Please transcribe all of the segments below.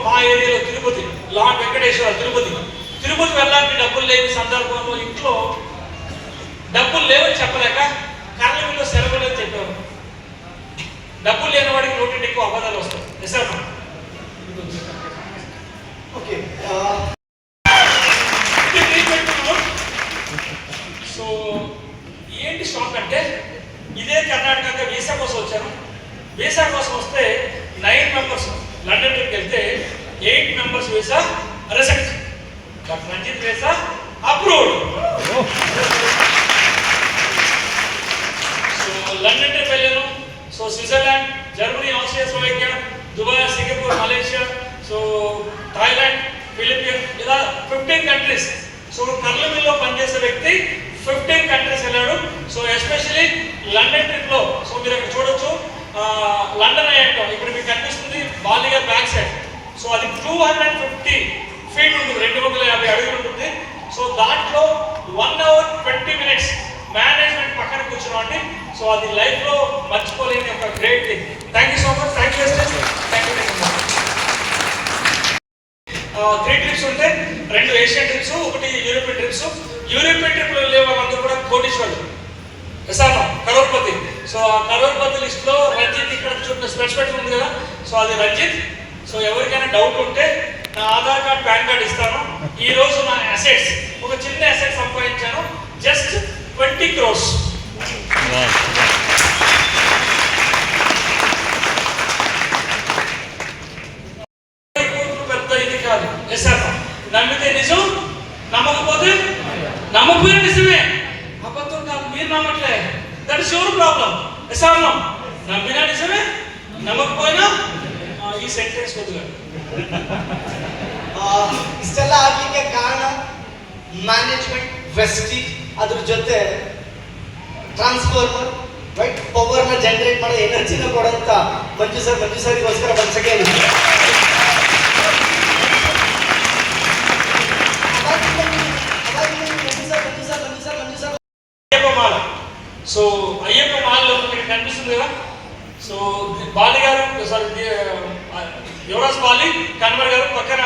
మా ఏరియాలో తిరుపతి, లార్డ్ వెంకటేశ్వర తిరుపతి వెళ్ళడానికి డబ్బులు లేని సందర్భంలో ఇంట్లో డబ్బులు లేవని చెప్పలేక కర్లమిల్లో సెలవులు అని చెప్పారు. డబ్బులు లేని వాడికి నోటి ఎక్కువ అబద్ధాలు వస్తాయి. నిజమా? ఓకే. సో ఏంటి షాక్ అంటే, ఇదే కర్ణాటక వీసా కోసం వచ్చాను. వీసా కోసం వస్తే 9 మెంబర్స్ లండన్ ట్రిప్కి వెళ్తే 8 members visa reject, but Ranjith visa approved. So London trip వెళ్ళాను. So Switzerland, Germany, Austria, Slovakia, Dubai, Singapore, Malaysia, so Thailand, Philippines, ఇలా 15 కంట్రీస్. సో కర్లమిల్లో పనిచేసే వ్యక్తి 15 కంట్రీస్ వెళ్ళాడు. సో ఎస్పెషలీ లండన్ ట్రిప్ లో, సో మీరు ఇక్కడ చూడొచ్చు, లండన్ అయ్యాక ఇప్పుడు మీకు కనిపిస్తుంది బాలిగా బ్యాక్ సైడ్. సో అది 250 ఫీట్ ఉంటుంది, 250 అడుగులు ఉంటుంది. సో దాంట్లో 1 hour 20 minutes మేనేజ్మెంట్ పక్కన కూర్చున్నామండి. సో అది లైఫ్ లో మర్చిపోలేని ఒక great thing. Thank you so much. Thank you. 3 trips ఉంటే 2 Asian trips, 1 European trips. European trip లో వెళ్ళే వాళ్ళందరూ కూడా కోటీశ్వరులు, కరోడ్పతి. సో ఆ కరోడ్పతి లిస్ట్ లో రంజిత్ ఇక్కడ చూడండి స్పెట్స్ ఉంది కదా, సో అది రంజిత్. సో ఎవరికైనా డౌట్ ఉంటే నా ఆధార్ కార్డ్, పాన్ కార్డ్ ఇస్తాను. ఈ రోజు నా అసెట్స్, ఒక చిన్న అసెట్ సంపాదించాను, జస్ట్ 20 crores. పెద్ద ఇది కాదు. నమ్మితే నిజం, నమ్మకపోయినా నిజమే. అబద్ధం కాదు, మీరు నమ్మట్లే, దట్ ఇస్ యువర్ ప్రాబ్లం. నమ్మినా నిజమే, ನಮಗೋಯ್ನ ಈ ಸೆಂಟೆನ್ಸ್ ಕೊಡುಗ ಇಷ್ಟೆಲ್ಲ ಆಗಲಿಕ್ಕೆ ಕಾರಣ ಮ್ಯಾನೇಜ್ಮೆಂಟ್ ವೆಸ್ಟೀಜ್, ಅದ್ರ ಜೊತೆ ಟ್ರಾನ್ಸ್ಫಾರ್ಮರ್ ರೈಟ್ ಪವರ್ನ ಜನರೇಟ್ ಮಾಡೋ ಎನರ್ಜಿನ ಕೊಡೋಂಥ ಮಂಜು ಸರ್ಗೋಸ್ಕರ ಒಂದ್ಸಗೆ అయ్యప్ప మాల. సో అయ్యప్ప మాలలో మీకు కనిపిస్తుంది కదా. సో బాలి గారు, సారీ యువరాజ్ బాలి, కన్వర్ గారు పక్కన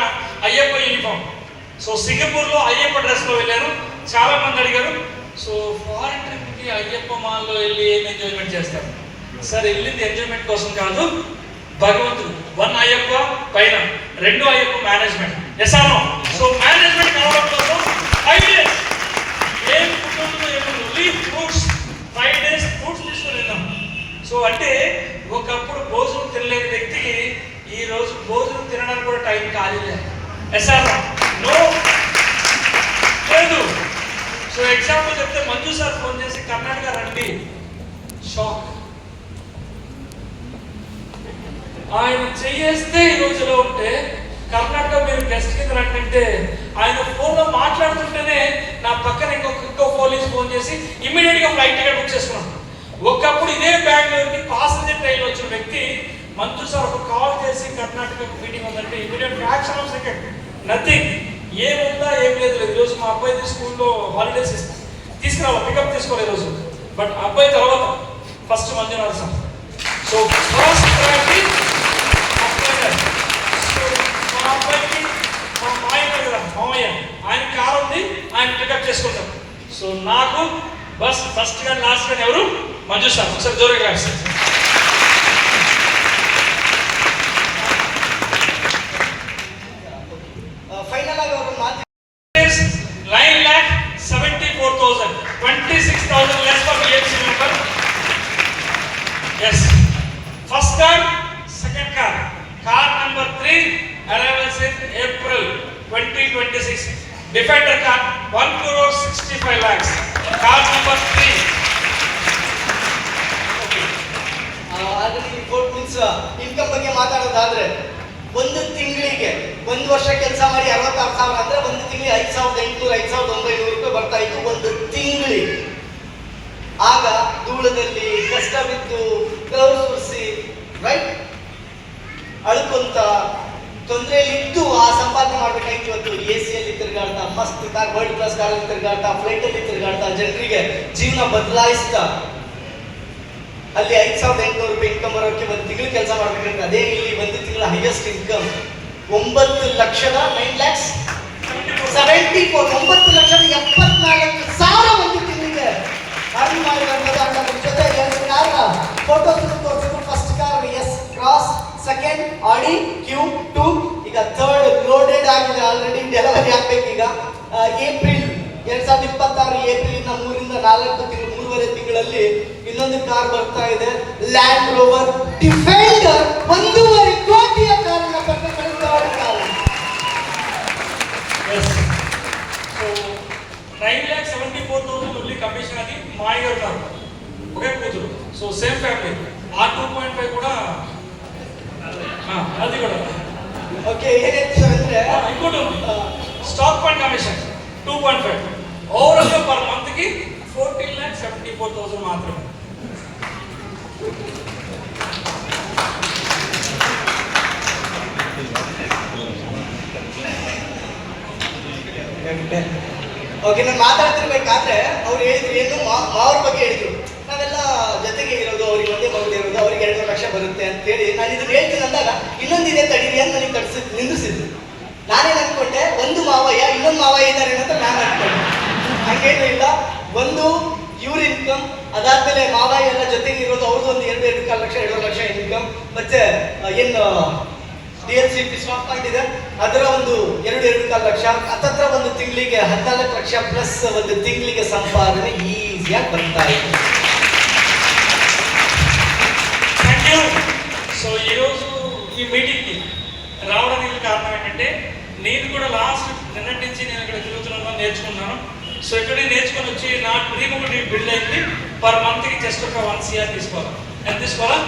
అయ్యప్ప యూనిఫామ్. సో సింగపూర్లో అయ్యప్ప డ్రెస్లో వెళ్ళారు. చాలా మంది అడిగారు, సో ఫారెన్ ట్రిప్కి అయ్యప్ప మాల్లో వెళ్ళి ఏం ఎంజాయ్మెంట్ చేస్తారు సార్? వెళ్ళింది ఎంజాయ్మెంట్ కోసం కాదు, భగవంతుడు. 1 అయ్యప్ప పైన, 2 Ayyappa management. Yes or no? So management కావడం కోసం 5 days ఏం ఫుడ్ ఏమో లీఫ్ ఫ్రూట్స్, 5 days ఫ్రూట్స్ తీసుకుని వెళ్ళాం. సో అంటే ఒకప్పుడు భోజనం తినలేని వ్యక్తికి ఈ రోజు భోజనం తినడానికి కూడా టైం కాలేదు. Yes or no? లేదు. సో ఎగ్జాంపుల్ చెప్తే మంజు సార్ ఫోన్ చేసి కర్ణాటక రండి, షాక్. ఆయన చేస్తే ఈ రోజులో ఉంటే కర్ణాటక మీరు గెస్ట్ కింద రండి, ఆయన ఫోన్లో మాట్లాడుతుంటేనే నా పక్కన ఇంకో పోలీస్ ఫోన్ చేసి ఇమ్మీడియట్ గా ఫ్లైట్ టికెట్ బుక్ చేసుకున్నాను. ఒకప్పుడు ఇదే బెంగళూరుకి పాసెంజర్ ట్రైన్ వచ్చిన వ్యక్తి మంజు సార్ ఒక కాల్ చేసి కర్ణాటక మీటింగ్ ఉందంటే immediate fraction of second, nothing, ఏముందా ఏం లేదు. ఈరోజు మా అబ్బాయి స్కూల్లో హాలిడేస్ తీసుకురావాలి, పికప్ తీసుకోవాలి ఈరోజు. బట్ అబ్బాయి తర్వాత first Manjunath sir. So first priority అబ్బాయి. సో మా అబ్బాయికి మా మామయ్య ఆయన కారు ఉంది, ఆయన పికప్ చేసుకుంటాం. సో నాకు బస్ ఫస్ట్ గా లాస్ట్ గా ఎవరు? మంజు సార్. ఒకసారి జోరుగా సార్. ఫైనల్ గా ఒక మాట 9,74,000, 26,000 less for BMC member. Yes. First car, second car. Car number 3 arrivals in April 2026. Defender car 1,65 lakhs. Car number 3. Already report means income ಬಗ್ಗೆ ಮಾತಾಡೋದಾದ್ರೆ ಒಂದು ತಿಂಗಳಿಗೆ 1 ವರ್ಷ ಕೆಲಸ ಮಾಡಿ 66,000 ಅಂದ್ರೆ ಒಂದು ತಿಂಗಳಿಗೆ 5,800 5,900 ರೂಪಾಯಿ ಬರ್ತಾ ಇತ್ತು ಒಂದು ತಿಂಗಳಿಗೆ. ಆಗ ಧೂಳದಲ್ಲಿ ಕಷ್ಟ ಬಿದ್ದು ಗ್ಲೌಸ್ ಸುರಿಸಿ ರೈಟ್ ಅಳ್ಕೊಂತ ತೊಂದರೆಯಲ್ಲಿದ್ದು ಆ ಸಂಪಾದನೆ ಮಾಡ್ಬೇಕಾಯ್ತು. ಇವತ್ತು AC ಯಲ್ಲಿ ತಿರುಗಾಡ್ತಾ, ಮಸ್ತ್ ಕಾರ್, ವರ್ಲ್ಡ್ ಕ್ಲಾಸ್ ಕಾರಲ್ಲಿ ತಿರುಗಾಡ್ತಾ, ಫ್ಲೈಟ್ ಅಲ್ಲಿ ತಿರುಗಾಡ್ತಾ, ಜನರಿಗೆ ಜೀವನ ಬದಲಾಯಿಸ್ತಾ ಅಲ್ಲಿ 5,800 ರೂಪಾಯಿ ಇನ್ಕಮ್ ಬರೋಕ್ಕೆ ಒಂದು ತಿಂಗಳು ಕೆಲಸ ಮಾಡ್ಬೇಕಂದ್ರೆ ಅದೇ ಇಲ್ಲಿ ಒಂದು ತಿಂಗಳ ಹೈಯೆಸ್ಟ್ ಇನ್ಕಮ್ 9,74,9,74,74 ಒಂದು ತಿಂಗಳಿಗೆ ಅರ್ನ್ ಮಾಡಿರೋದು. ಅದರ ಜೊತೆ ಎರಡು ಕಾರ್ ಫೋಟೋಸ್ ತೋರಿಸಿದ್ರು. First car S cross, second Audi Q2, ಈಗ ಥರ್ಡ್ ಲೋಡೆಡ್ ಆಗಿದೆ, ಆಲ್ರೆಡಿ ಡೆಲಿವರಿ ಆಗ್ಬೇಕು ಈಗ. ಏಪ್ರಿಲ್ 2026 ಏಪ್ರಿಲಿನ 3-4 ತಿಂಗಳು, 3.5 ತಿಂಗಳಲ್ಲಿ ಇನ್ನೊಂದು ಕಾರ್ ಬರ್ತಾ ಇದೆ, ಲ್ಯಾಂಡ್ ರೋವರ್ ಡಿಫೆಂಡರ್. 1.5 ಕೋಟಿಯ ಕಾರನ್ನ ಪಡೆದಿದ್ದಾರೆ ಕಾರು. ಸೊ 9,74,000 only ಕಮಿಷನ್ ಆಗಿ ಮಾಯಿಗರ್ ಕಾರು ಒಕೆ ಕೂತರು. ಸೊ ಸೇಮ್ ಫ್ಯಾಮಿಲಿ ಆ 2.5 ಕೂಡ ಅದು ಕೂಡ ಓಕೆ. ಏನ್ ಹೇಳ್ತಾರೆ ಅಂದ್ರೆ ಇಂಕೋಟ್ stock point commission 2.5 over per month ಗೆ 14,74,000 ಮಾತ್ರ. ಓಕೆ, ನಾನು ಮಾತಾಡ್ತಿರ್ಬೇಕಾದ್ರೆ ಅವ್ರು ಹೇಳಿದ್ರು ಏನು ಮಾವ್ರ ಬಗ್ಗೆ ಹೇಳಿದ್ರು. ನಾವೆಲ್ಲ ಜೊತೆಗೆ ಇರೋದು, ಅವ್ರಿಗೆ ಒಂದೇ ಮಗಳು ಇರೋದು, ಅವ್ರಿಗೆ 2 ಲಕ್ಷ ಬರುತ್ತೆ ಅಂತ ಹೇಳಿ ನಾನು ಇದನ್ನ ಹೇಳ್ತೀನಿ ಅಂದಾಗ ಇನ್ನೊಂದಿದೆ ತಡೀರಿ ಅಂತ ನನಗೆ ನಿಂದಿಸಿದ್ರು. ನಾನೇನು ಅನ್ಕೊಂಡೆ, ಒಂದು ಮಾವಯ್ಯ ಇನ್ನೊಂದು ಮಾವಯ್ಯ ಇದ್ದಾರೆ ಅಂತ ನಾನು ಅನ್ಕೊಂಡೆ. ಹಂಗೇನು ಇಲ್ಲ, ಒಂದು ಇವ್ರ ಇನ್ಕಮ್, ಅದಾದ್ಮೇಲೆ ಮಾವಯ್ಯ ಎಲ್ಲ ಜೊತೆಗೆ ಇರೋದು ಅವ್ರದ್ದು ಒಂದು 2.5 ಲಕ್ಷ 2 ಲಕ್ಷ ಇನ್ಕಮ್, ಮತ್ತೆ ಏನು DLCP ಸ್ಟಾಕ್ ಪಾಯಿಂಟ್ ಇದೆ ಅದರ ಒಂದು 2.5 ಲಕ್ಷ, ಹತ್ತತ್ರ ಒಂದು ತಿಂಗಳಿಗೆ 14 ಲಕ್ಷ ಪ್ಲಸ್ ಒಂದು ತಿಂಗಳಿಗೆ ಸಂಪಾದನೆ ಈಸಿಯಾಗಿ ಬರ್ತಾ ಇದೆ. Thank you. సో ఈరోజు ఈ మీటింగ్కి రావడానికి కారణం ఏంటంటే నేను కూడా లాస్ట్ నిన్నటి నుంచి నేను ఇక్కడ తిరుగుతున్నాను, నేర్చుకున్నాను. సో ఇక్కడ నేర్చుకొని వచ్చి నా డ్రీమ్ ఒకటి బిల్డ్ అయింది. పర్ మంత్కి జస్ట్ ఒక 1 CR తీసుకోవాలి. ఎంత తీసుకోవాలా?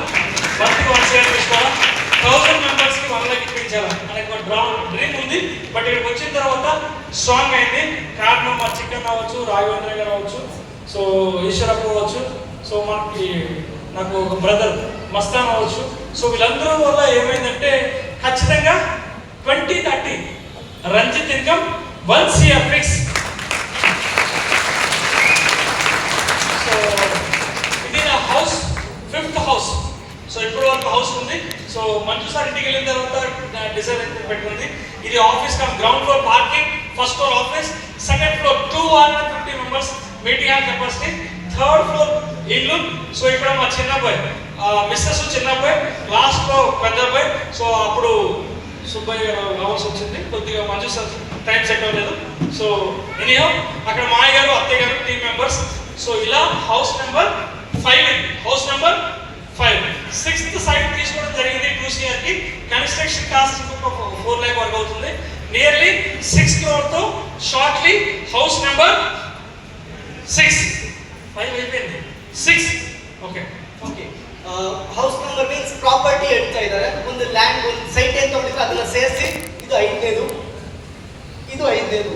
మంత్కి 1 CR తీసుకోవాలా. 1000 మెంబర్స్కి 1 లక్ష ఇప్పించాలి మనకి ఒక డ్రీమ్ ఉంది. బట్ ఇక్కడికి వచ్చిన తర్వాత స్ట్రాంగ్ అయింది. కారణం మా చికెన్ అవ్వచ్చు, రాఘవేంద్ర గారు అవ్వచ్చు, సో ఈశ్వరప్ప అవ్వచ్చు, సో మనకి నాకు ఒక బ్రదర్ మస్తాన్ అవ్వచ్చు. సో వీళ్ళందరూ వల్ల ఏమైందంటే ఖచ్చితంగా 2030 Ranjith income 1 CR fix. So ఇది నా హౌస్, 5th హౌస్. సో ఇప్పుడు వరకు హౌస్ ఉంది. సో మంచు సార్ ఇంటికి వెళ్ళిన తర్వాత డిజైన్ పెట్టుకుంది. ఇది office come ground floor parking, first floor office, second floor 250 members meeting hall capacity, third floor ఇల్లు. సో ఇక్కడ మా చిన్నబ్బాయి మిస్సెస్ చిన్నబ్బాయి, లాస్ట్ లో పెద్దబ్బాయి. సో అప్పుడు సుబ్బయ్య రావాల్సి వచ్చింది, కొద్దిగా మంచు సార్ టైం సెట్ అవ్వలేదు. సో ఎనీహౌ అక్కడ మాయ గారు, అత్తయ్య గారు, టీమ్ మెంబర్స్. సో ఇలా house number 5 house number 5 6th site తీసుకోవడం జరిగింది 2 CR కి. కన్స్ట్రక్షన్ కాస్ట్ ఇంకొక 4 lakh వరకు అవుతుంది. నియర్లీ 6 crore తో షార్ట్లీ హౌస్ నెంబర్ 6 5 అయిపోయింది 6. Okay okay, house number means property ಹೇಳ್ತಾ ಇದ್ದಾರೆ. ಒಂದು ಲ್ಯಾಂಡ್, ಒಂದು ಸೈಟ್ ಏನು ತಗೊಂಡಿದ್ರೆ ಅದನ್ನ ಸೇರಿಸಿ ಇದು 5ನೇದು, ಇದು 5ನೇದು.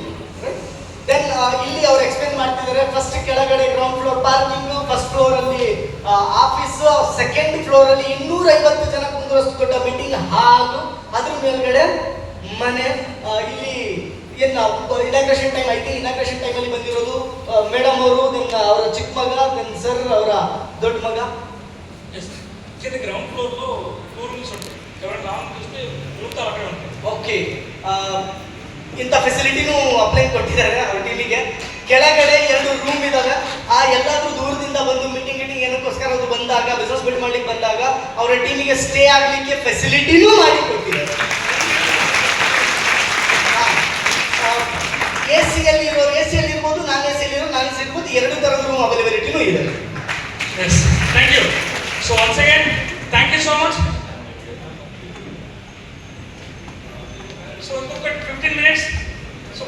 ದೆನ್ ಇಲ್ಲಿ ಅವ್ರು ಎಕ್ಸ್ಪ್ಲೇನ್ ಮಾಡ್ತಿದ್ದಾರೆ. ಫಸ್ಟ್ ಕೆಳಗಡೆ ground floor parking, first floor ಅಲ್ಲಿ ಆಫೀಸ್, ಸೆಕೆಂಡ್ ಫ್ಲೋರ್ ಅಲ್ಲಿ 250 ಜನ ಕುಂದರಷ್ಟು ದೊಡ್ಡ ಮೀಟಿಂಗ್ ಹಾಲು, ಅದ್ರ ಮೇಲ್ಗಡೆ ಮನೆ. ಇಲ್ಲಿ ಏನು ಇನಾಗ್ರೇಷನ್ ಟೈಮ್ ಐತಿ, ಇನಾಗ್ರೇಷನ್ ಟೈಮಲ್ಲಿ ಬಂದಿರೋದು ಮೇಡಮ್ ಅವರು, ದೆನ್ ಅವರ ಚಿಕ್ಕ ಮಗ, ದೆನ್ ಸರ್ ಅವರ ದೊಡ್ಡ ಮಗ. గ్రౌండ్ ఫ్లోర్ లో 2 రూమ్స్ ఉంటాయి. ఎవరైనా లాంగ్ చూస్తే రూమ్తో అక్కడే ఉంటాయి. ಓಕೆ, ಇಂಥ ಫೆಸಿಲಿಟಿನೂ ಅಪ್ಲೈ ಕೊಟ್ಟಿದ್ದಾರೆ ಅವ್ರ ಟೀಮಿಗೆ. ಕೆಳಗಡೆ 2 ರೂಮ್ ಇದಾವೆ. ಎಲ್ಲಾದ್ರೂ ದೂರದಿಂದ ಬಂದು ಮೀಟಿಂಗ್ ಏನಕ್ಕೋಸ್ಕರ ಅದು ಬಂದಾಗ, ಬಿಸ್ನೆಸ್ ಬಿಲ್ಡ್ ಮಾಡ್ಲಿಕ್ಕೆ ಬಂದಾಗ ಅವರ ಟೀಮಿಗೆ ಸ್ಟೇ ಆಗಲಿಕ್ಕೆ ಫೆಸಿಲಿಟಿನೂ ಮಾಡಿ ಕೊಟ್ಟಿದ್ದಾರೆ. ಎಸಿಯಲ್ಲಿ ಇರ್ಬೋದು, ನಾನ್ ಎಸಿಯಲ್ಲಿ ಇರ್ಬೋದು, 2 ಥರದ ರೂಮ್ ಅವೈಲಬಿಲಿಟಿನೂ ಇದೆ. Thank you. So once again, thank you so much. So 15 minutes. So